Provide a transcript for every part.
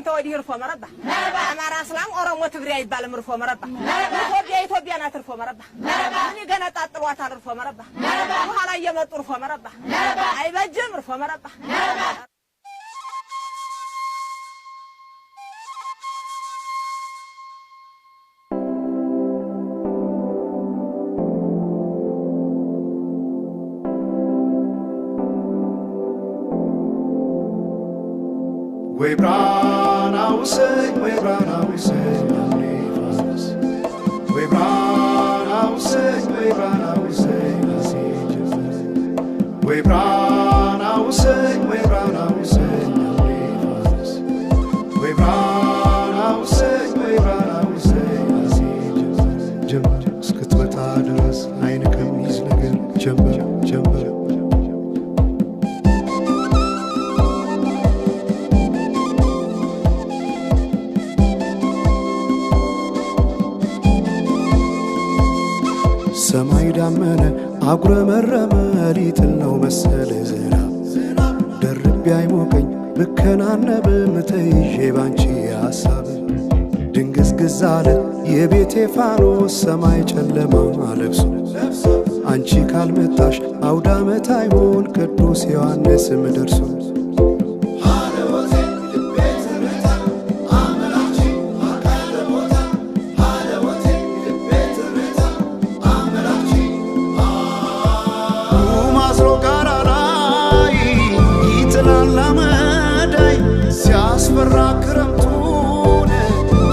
አንተ ወዲህ ርፎ መረባ አማራ እስላም ኦሮሞ ትግሬ አይባልም ርፎ መረባ ኢትዮጵያ ናት ርፎ መረባ እኔ ገና ጣጥሏታል ርፎ መረባ በኋላ እየመጡ ርፎ መረባ አይበጅም ርፎ መረባ We brought our say, we brought our say, we brought our say, we brought our say, we brought our say, we brought our say, we brought our say, we brought our say, jump, skut with others, I come easy again, jump. ሰማይ ዳመነ አጉረመረመ ሊጥል ነው መሰለ ዝናብ ደርቤ አይሞቀኝ ብከናነብ ምተይዤ ባንቺ ሐሳብ ድንግዝግዝ አለ የቤቴ ፋኖስ ሰማይ ጨለማ ለብሶ አንቺ ካልመጣሽ አውደ ዓመት አይሆን ቅዱስ ዮሐንስም ደርሶ ክረምቱን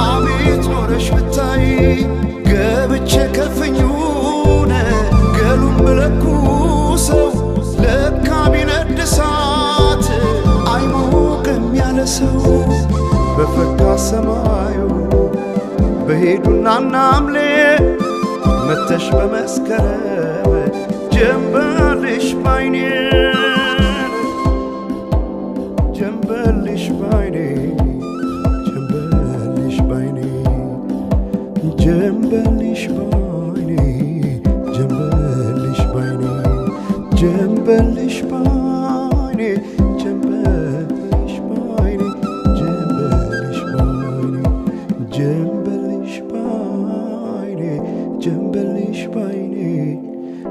አቤት ኖረሽ ብታይ ገብቼ ከፍኙን ገሉን ብለኩሰው ለካ ቢነድ እሳት አይሞቅም ያለ ሰው በፈካ ሰማዩ በሄዱና ናምሌ መተሽ በመስከረም ጀንበልሽ ባይኔ جنبلش بعيني جنبلش بعيني جنبلش بعيني جنبلش بعيني جنبلش بعيني جنبلش بعيني جنبلش بعيني جنبلش بعيني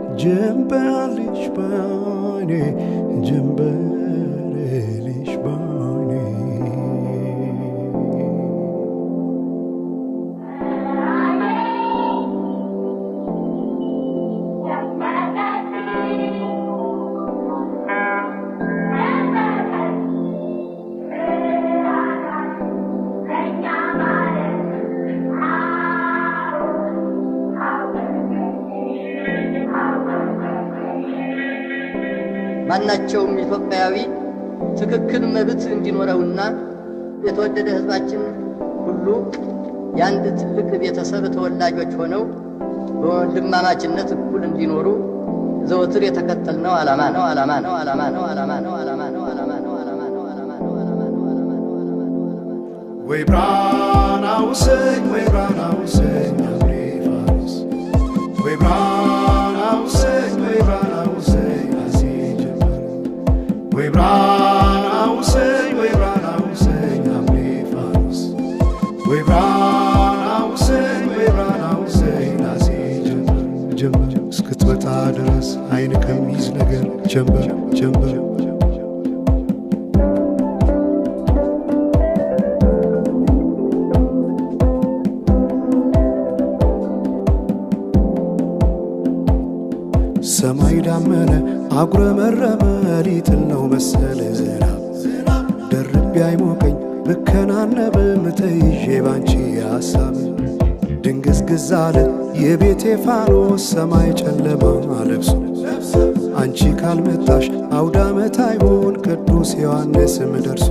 جنبلش بعيني جنبلش بعيني جنبلش ማናቸውም ኢትዮጵያዊ ትክክል መብት እንዲኖረውና የተወደደ ህዝባችን ሁሉ ያንድ ትልቅ ቤተሰብ ተወላጆች ሆነው በወንድማማችነት እኩል እንዲኖሩ ዘወትር የተከተልነው ዓላማ ነው። We brought our say, we brought our say, we brought our say, we brought our say. We brought our say, we brought our say, we brought our say, we brought our say, jump, skut with others, I come easy again, jump. ሰማይ ዳመነ አጉረመረመ ሊጥል ነው መሰለ ዝናብ ደርቤ አይሞቀኝ ብከናነብ ምተይዤ ባንቺ ሐሳብ ድንግዝግዝ አለ የቤቴ ፋኖስ ሰማይ ጨለማ ለብሶ አንቺ ካልመጣሽ አውደ ዓመት አይሆን ቅዱስ ዮሐንስም ደርሶ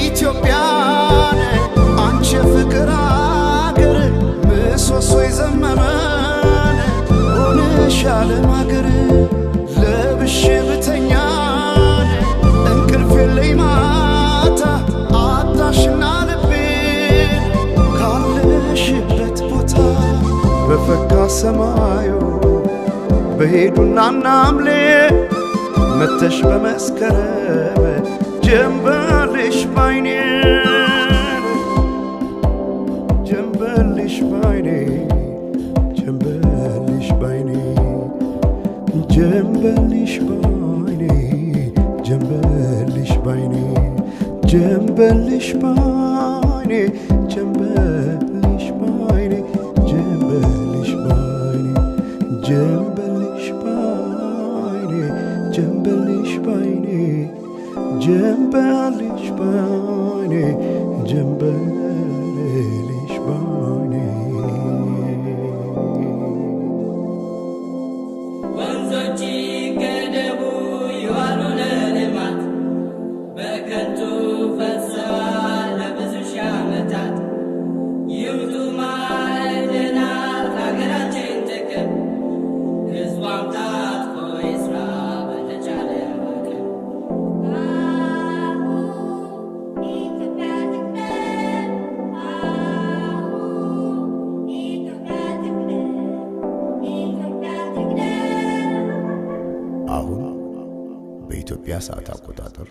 ኢትዮጵያን አንቺ ፍቅር አገር ምሰሶ ይዘመመን ሆነሻል ማገር ለብሽ ብተኛን እንቅልፍ የለኝ ማታ አጣሽና ልቤ ካለሽበት በሰማዩ በሄዱና ናምሌ መተሽ በመስከረም ጀንበልሽ ባይኔ ጀንበልሽ ባይኔ ጀንበልሽ ባይኔ ጀንበልሽ ባይኔ ጀንበልሽ ባይኔ ጀንበልሽ ባይኔ ጀንበልሽ ባይኔ ጀንበልሽ ባይኔ ጀንበልሽ ባይኔ ጀንበልሽ ባይኔ ጀንበልሽ ባይኔ ጀንበልሽ ባይኔ ወንዞች ገደቡ ይዋሉ ለልማት በከንቱ ፈሰዋል ለብዙ ሺህ ዓመታት ይምጡ ማዕድናት ለሀገራችን ጥቅም ሕዝቧም ታጥቆ ይስራ በተቻለ አቅም አሁን በኢትዮጵያ ሰዓት አቆጣጠር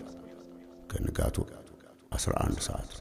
ከንጋቱ 11 ሰዓት